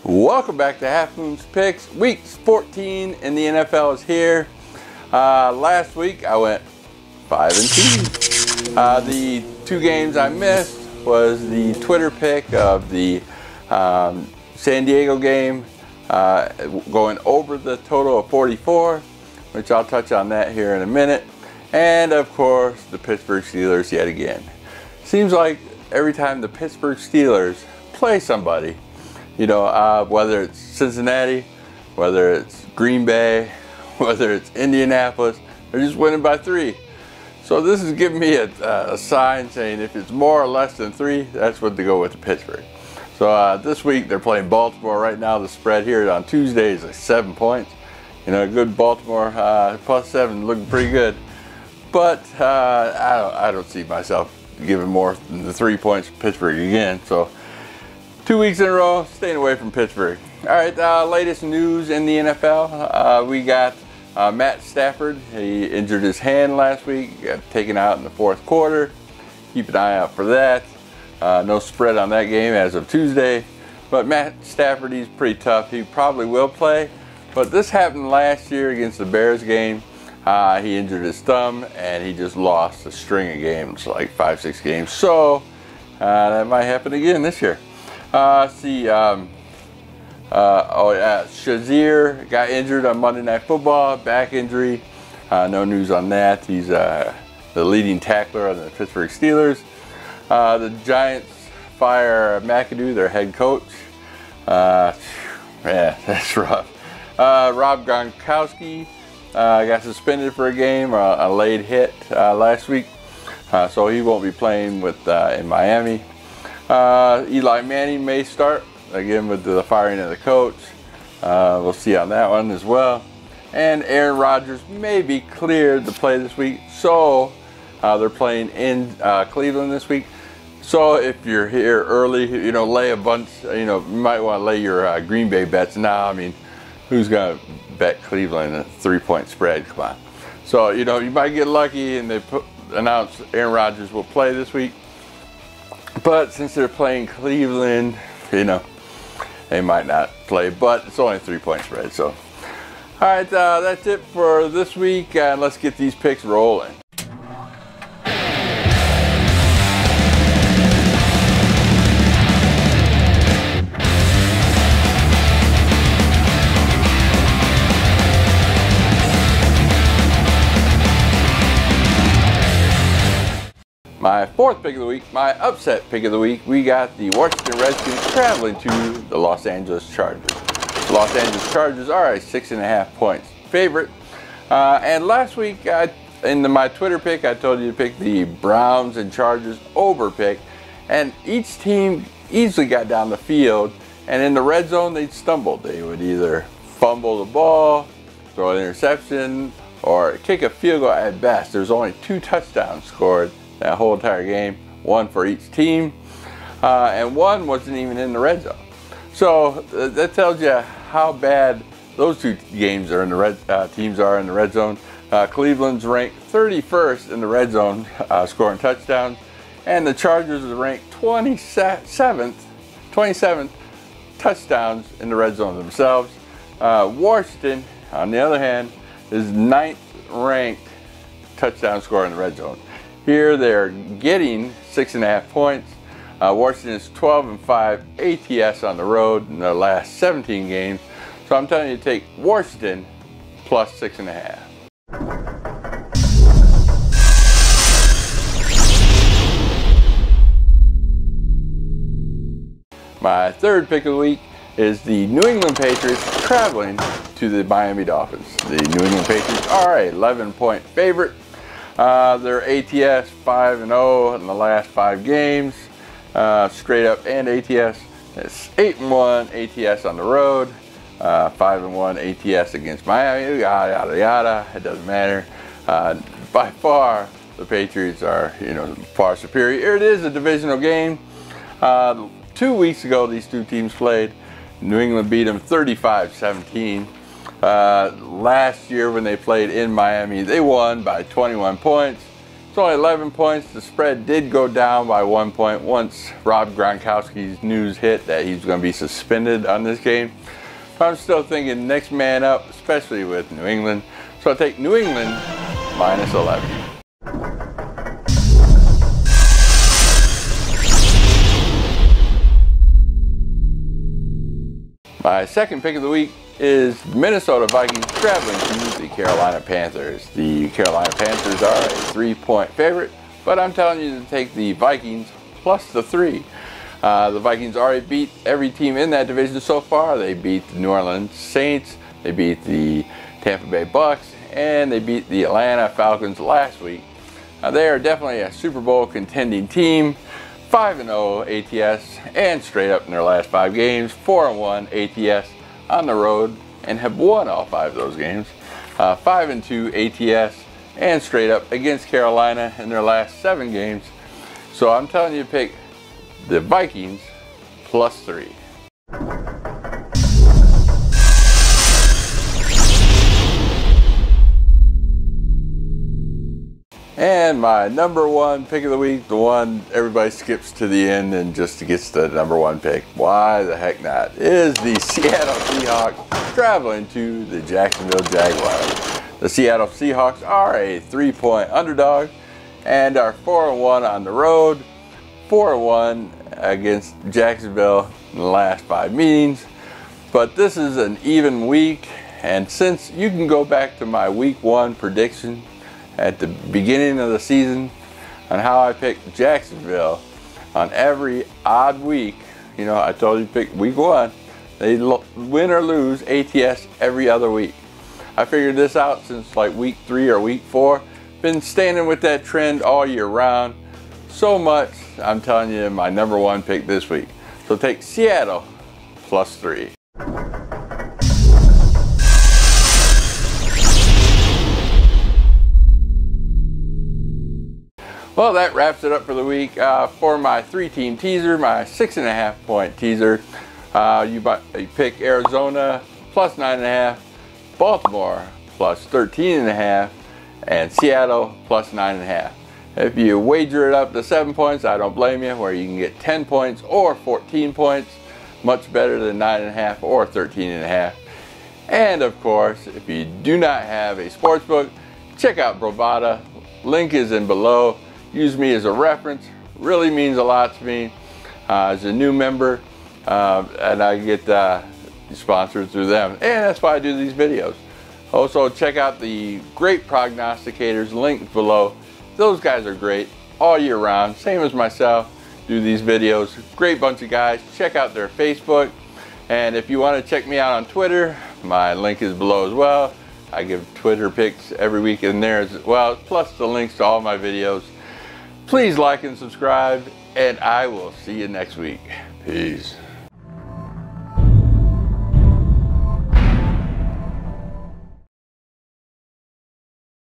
Welcome back to Half Moon's Picks. Week 14 in the NFL is here. Last week I went 5-2. The two games I missed was the Twitter pick of the San Diego game, going over the total of 44, which I'll touch on that here in a minute. And of course, the Pittsburgh Steelers yet again. Seems like every time the Pittsburgh Steelers play somebody, you know, whether it's Cincinnati, whether it's Green Bay, whether it's Indianapolis, they're just winning by 3. So this is giving me a sign saying if it's more or less than 3, that's what to go with the Pittsburgh. So this week they're playing Baltimore right now. The spread here on Tuesday is like 7 points. You know, good Baltimore +7 looking pretty good. But I don't see myself giving more than the 3 points to Pittsburgh again. So 2 weeks in a row, staying away from Pittsburgh. All right, latest news in the NFL. We got Matt Stafford. He injured his hand last week, got taken out in the 4th quarter. Keep an eye out for that. No spread on that game as of Tuesday. But Matt Stafford, he's pretty tough. He probably will play. But this happened last year against the Bears game. He injured his thumb and he just lost a string of games, like 5-6 games. So that might happen again this year. Shazier got injured on Monday Night Football, back injury. No news on that. He's the leading tackler on the Pittsburgh Steelers. The Giants fire McAdoo, their head coach. Yeah, that's rough. Rob Gronkowski got suspended for a game, a late hit last week. So he won't be playing with in Miami. Eli Manning may start again with the firing of the coach. We'll see on that one as well. And Aaron Rodgers may be cleared to play this week. So they're playing in Cleveland this week. So if you're here early, you know, lay a bunch. You know, you might want to lay your Green Bay bets now. I mean, who's gonna bet Cleveland a 3-point spread? Come on. So you know, you might get lucky and they announce Aaron Rodgers will play this week. But since they're playing Cleveland, you know, they might not play, but it's only a 3-point spread. So, all right, that's it for this week. Let's get these picks rolling. My 4th pick of the week, my upset pick of the week, we got the Washington Redskins traveling to the Los Angeles Chargers. The Los Angeles Chargers are a 6.5 points favorite. And last week, in my Twitter pick, I told you to pick the Browns and Chargers over pick. And each team easily got down the field. And in the red zone, they stumbled. They would either fumble the ball, throw an interception, or kick a field goal at best. There's only 2 touchdowns scored that whole entire game, 1 for each team, and 1 wasn't even in the red zone. So that tells you how bad those 2 games are in the teams are in the red zone. Cleveland's ranked 31st in the red zone, scoring touchdowns, and the Chargers are ranked 27th touchdowns in the red zone themselves. Washington, on the other hand, is 9th ranked touchdown scorer in the red zone. Here they're getting 6.5 points. Washington is 12-5 ATS on the road in their last 17 games. So I'm telling you to take Washington plus 6.5. My 3rd pick of the week is the New England Patriots traveling to the Miami Dolphins. The New England Patriots are a 11-point favorite. Their ATS 5-0 in the last 5 games, straight up, and ATS. It's 8-1 ATS on the road, 5-1 ATS against Miami. Yada yada yada. It doesn't matter. By far, the Patriots are, you know, far superior. It is a divisional game. 2 weeks ago, these 2 teams played. New England beat them 35-17. Last year when they played in Miami, they won by 21 points. only 11 points. The spread did go down by 1 point once Rob Gronkowski's news hit that he's going to be suspended on this game. But I'm still thinking next man up, especially with New England. So I'll take New England minus 11. My second pick of the week is Minnesota Vikings traveling to the Carolina Panthers. The Carolina Panthers are a 3-point favorite, but I'm telling you to take the Vikings plus the 3. The Vikings already beat every team in that division so far. They beat the New Orleans Saints, they beat the Tampa Bay Bucks, and they beat the Atlanta Falcons last week. They are definitely a Super Bowl contending team. 5-0 ATS and straight up in their last 5 games. 4-1 ATS on the road and have won all 5 of those games. 5-2 ATS and straight up against Carolina in their last 7 games. So I'm telling you to pick the Vikings plus 3. And my number 1 pick of the week, the one everybody skips to the end and just gets the number 1 pick, why the heck not, is the Seattle Seahawks traveling to the Jacksonville Jaguars. The Seattle Seahawks are a 3-point underdog and are 4-1 on the road, 4-1 against Jacksonville in the last 5 meetings. But this is an even week, and since you can go back to my week 1 prediction at the beginning of the season on how I picked Jacksonville on every odd week, you know, I told you to pick week 1. They win or lose ATS every other week. I figured this out since like week 3 or week 4. Been standing with that trend all year round. So much, I'm telling you, my number 1 pick this week. So take Seattle plus 3. Well, that wraps it up for the week. For my 3-team teaser, my 6.5-point teaser, you pick Arizona plus 9.5, Baltimore plus 13.5, and Seattle plus 9.5. If you wager it up to 7 points, I don't blame you, where you can get 10 points or 14 points, much better than 9.5 or 13.5. And of course, if you do not have a sportsbook, check out Brovada. Link is in below. Use me as a reference. Really means a lot to me as a new member, and I get sponsored through them, and that's why I do these videos. Also, check out the great prognosticators linked below. Those guys are great all year round, same as myself. Do these videos, great bunch of guys. Check out their Facebook, and if you want to check me out on Twitter, my link is below as well. I give Twitter pics every week in there as well, plus the links to all my videos. Please like and subscribe, and I will see you next week. Peace.